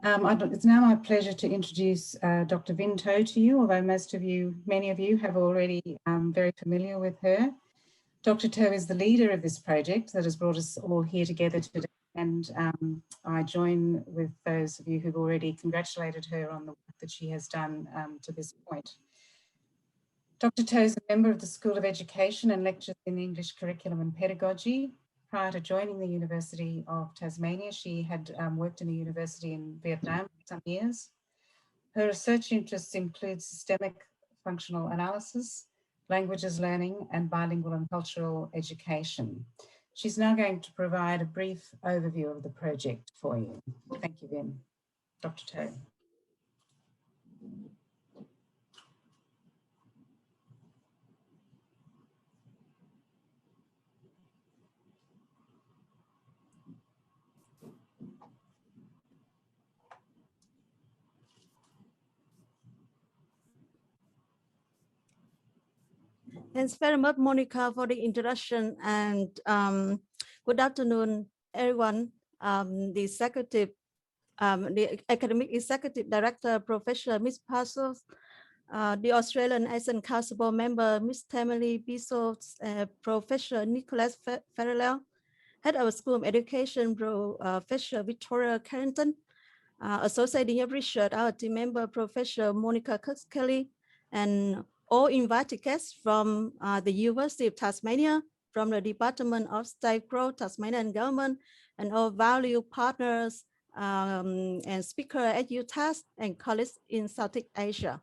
It's now my pleasure to introduce Dr. Vin To to you, although many of you have already very familiar with her. Dr. To is the leader of this project that has brought us all here together today, and I join with those of you who've already congratulated her on the work that she has done to this point. Dr. To is a member of the School of Education and lectures in English Curriculum and Pedagogy. Prior to joining the University of Tasmania, she had worked in a university in Vietnam for some years. Her research interests include systemic functional analysis, languages learning, and bilingual and cultural education. She's now going to provide a brief overview of the project for you. Thank you, Vin. Dr. To. Thanks very much, Monica, for the introduction, and good afternoon, everyone. The Academic Executive Director, Professor Ms. Passos, the Australian-ASEAN Council Board member, Ms. Tammy Bezos, Professor Nicholas Farrell, Head of School of Education, Professor Victoria Carrington, Associate Dean of Research, our team member, Professor Monica Kelly, and all invited guests from the University of Tasmania, from the Department of State Growth, Tasmanian Government, and all valued partners and speakers at UTAS and colleagues in Southeast Asia.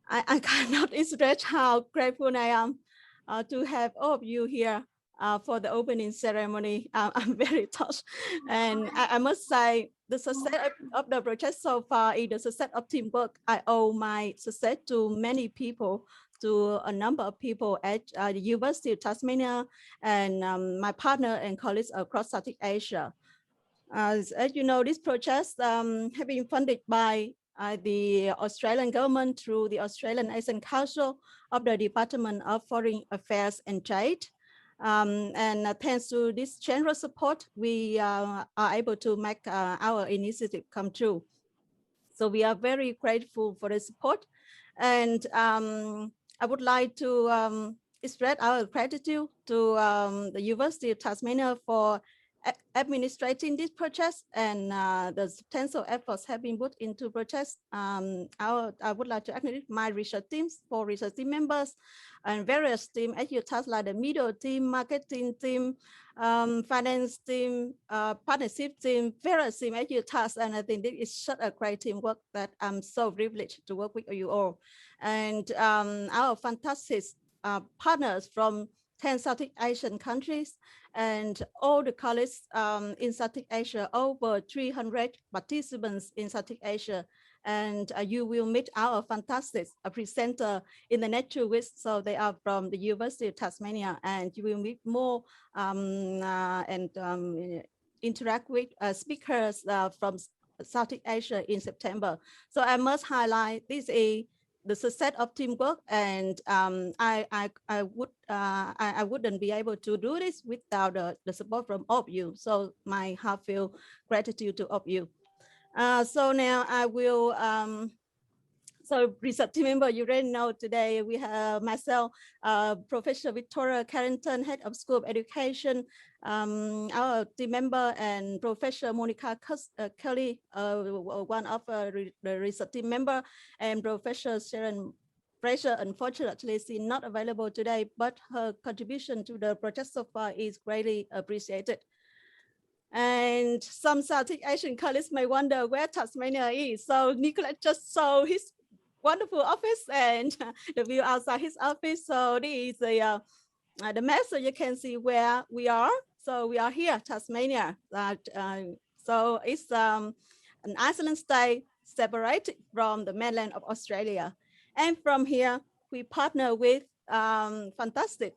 I cannot express how grateful I am to have all of you here for the opening ceremony. I'm very touched. And I must say, the success of the project so far is the success of teamwork. I owe my success to many people, to a number of people at the University of Tasmania and my partner and colleagues across Southeast Asia. As you know, this project have been funded by the Australian government through the Australian-ASEAN Council of the Department of Foreign Affairs and Trade. Thanks to this generous support, we are able to make our initiative come true. So we are very grateful for the support. And I would like to express our gratitude to the University of Tasmania for administrating this project, and the substantial efforts have been put into projects. I would like to acknowledge my research teams, 4 research team members, and various teams at UTAS, like the middle team, marketing team, finance team, partnership team, various teams at UTAS, and I think this is such a great teamwork that I'm so privileged to work with you all. And our fantastic partners from 10 Southeast Asian countries, and all the colleagues in Southeast Asia, over 300 participants in Southeast Asia. And you will meet our fantastic presenter in the next 2 weeks. So they are from the University of Tasmania, and you will meet more interact with speakers from Southeast Asia in September. So I must highlight this is the success of teamwork, and I wouldn't be able to do this without the support from all of you. So my heartfelt gratitude to all of you. So now I will. So research team member, you already know today we have myself, Professor Victoria Carrington, Head of School of Education, our team member, and Professor Monica Kelly, one of the research team member, and Professor Sharon Fraser. Unfortunately, she's not available today, but her contribution to the project so far is greatly appreciated. And some Southeast Asian colleagues may wonder where Tasmania is. So Nicholas just saw his wonderful office and the view outside his office. So this is the map, so you can see where we are. So we are here, Tasmania. So it's an island state separated from the mainland of Australia. And from here, we partner with fantastic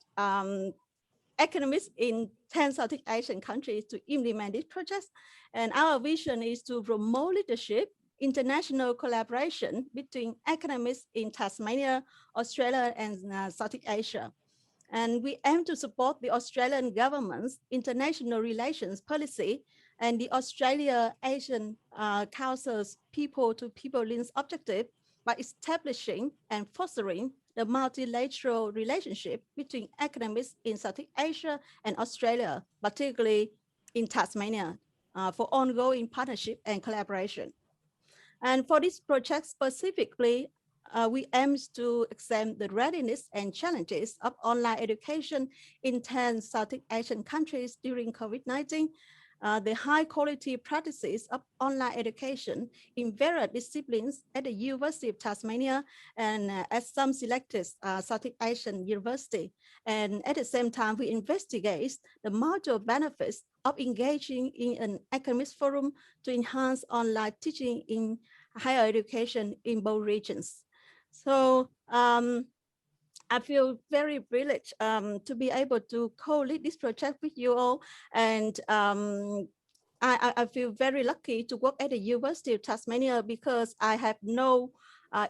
economists in 10 Southeast Asian countries to implement this project. And our vision is to promote leadership, international collaboration between academics in Tasmania, Australia, and Southeast Asia. And we aim to support the Australian government's international relations policy And the Australia-ASEAN Council's people-to-people links objective by establishing and fostering the multilateral relationship between academics in Southeast Asia and Australia, particularly in Tasmania, for ongoing partnership and collaboration. And for this project specifically, we aim to examine the readiness and challenges of online education in 10 Southeast Asian countries during COVID-19, the high quality practices of online education in various disciplines at the University of Tasmania and at some selected Southeast Asian university. And at the same time, we investigate the multiple benefits of engaging in an academic forum to enhance online teaching in higher education in both regions. So I feel very privileged to be able to co-lead this project with you all. And I feel very lucky to work at the University of Tasmania because I have no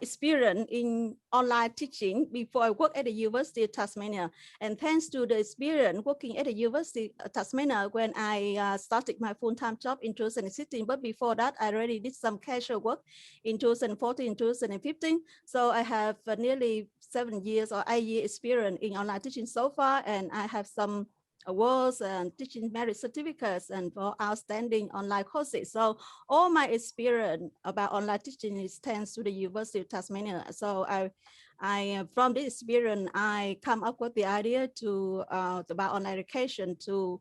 experience in online teaching before I worked at the University of Tasmania. And thanks to the experience working at the University of Tasmania when I started my full-time job in 2016, but before that, I already did some casual work in 2014, 2015. So I have nearly 7 years or 8 years experience in online teaching so far, and I have some awards and teaching merit certificates and for outstanding online courses. So all my experience about online teaching is thanks to the University of Tasmania. So I from this experience, I come up with the idea to about online education to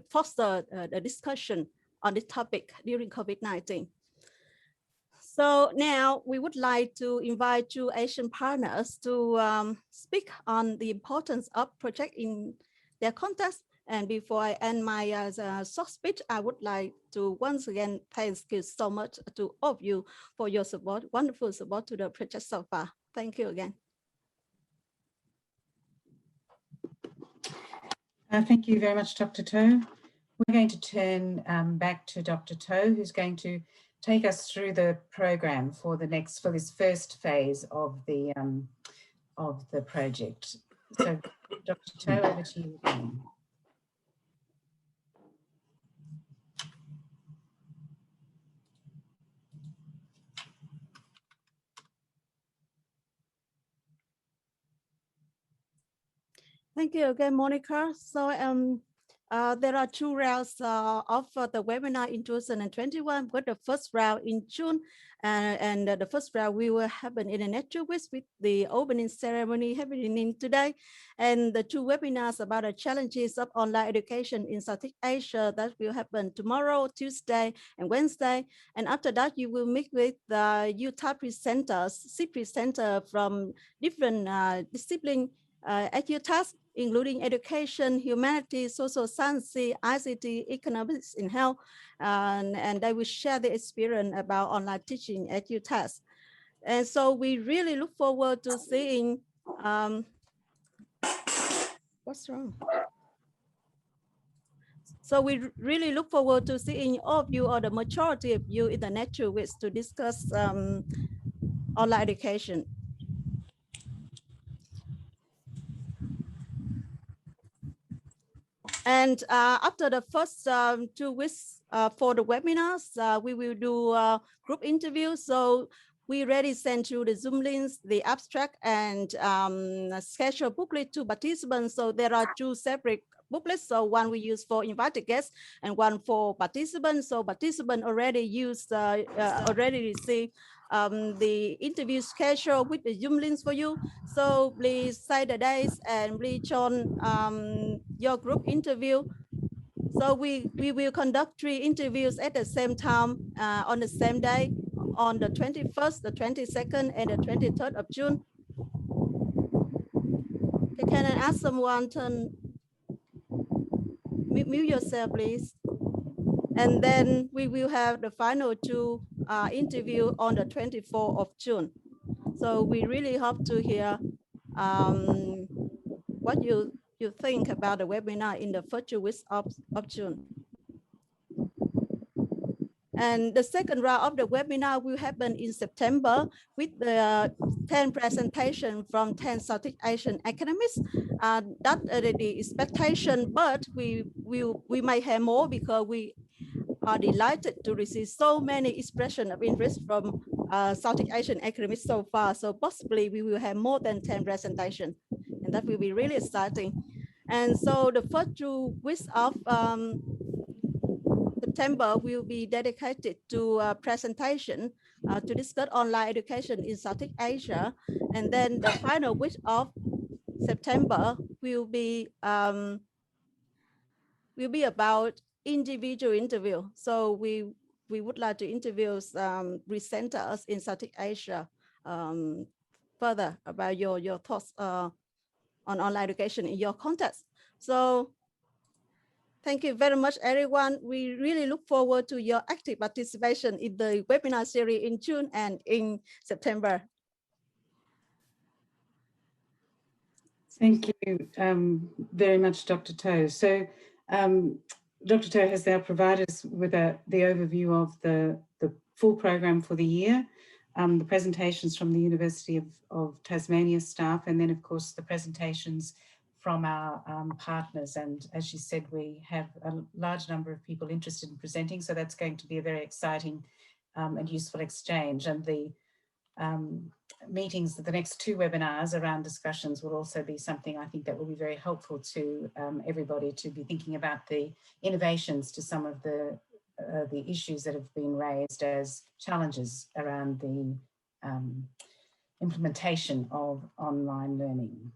foster the discussion on this topic during COVID-19. So now we would like to invite two Asian partners to speak on the importance of project in their context. And before I end my short speech, I would like to once again thank you so much to all of you for your support, wonderful support to the project so far. Thank you again. Thank you very much, Dr. To. We're going to turn back to Dr. To, who's going to take us through the program for this first phase of the project. So, Dr. To, over to you again. Thank you again, Monica. So there are two rounds of the webinar in 2021, but the first round in June, and the first round we will happen in the next 2 weeks with the opening ceremony happening today, and the two webinars about the challenges of online education in Southeast Asia that will happen tomorrow, Tuesday, and Wednesday. And after that, you will meet with the UTAR presenters, presenter from different disciplines at UTAS, including education, humanities, social science, ICT, economics, and health, and they will share their experience about online teaching at UTAS. And so we really look forward to seeing, what's wrong? So we really look forward to seeing all of you or the majority of you in the next 2 weeks to discuss online education. And after the first 2 weeks for the webinars, we will do group interviews. So we already sent you the Zoom links, the abstract, and schedule booklet to participants. So there are 2 separate booklets. So one we use for invited guests and one for participants. So participants already used, already received the interview schedule with the Zoom links for you. So please say the dates and please join your group interview. So we will conduct 3 interviews at the same time on the same day, on the 21st, the 22nd, and the 23rd of June. Okay, can I ask someone to mute yourself, please? And then we will have the final 2 interview on the 24th of June. So we really hope to hear what you think about the webinar in the first 2 weeks of June. And the second round of the webinar will happen in September with the 10 presentations from 10 Southeast Asian academics. That's already expectation, but we might have more because we are delighted to receive so many expressions of interest from Southeast Asian academics so far. So possibly we will have more than 10 presentations, and that will be really exciting. And so the first 2 weeks of September will be dedicated to a presentation to discuss online education in Southeast Asia. And then the final week of September will be about individual interview. So we would like to interview presenters in Southeast Asia further about your thoughts on online education in your context. So thank you very much, everyone. We really look forward to your active participation in the webinar series in June and in September. Thank you very much, Dr. To. So Dr. To has now provided us with the overview of the full program for the year, the presentations from the University of Tasmania staff, and then, of course, the presentations from our partners. And as she said, we have a large number of people interested in presenting, so that's going to be a very exciting and useful exchange. And the meetings, the next 2 webinars around discussions will also be something I think that will be very helpful to everybody to be thinking about the innovations to some of the issues that have been raised as challenges around the implementation of online learning.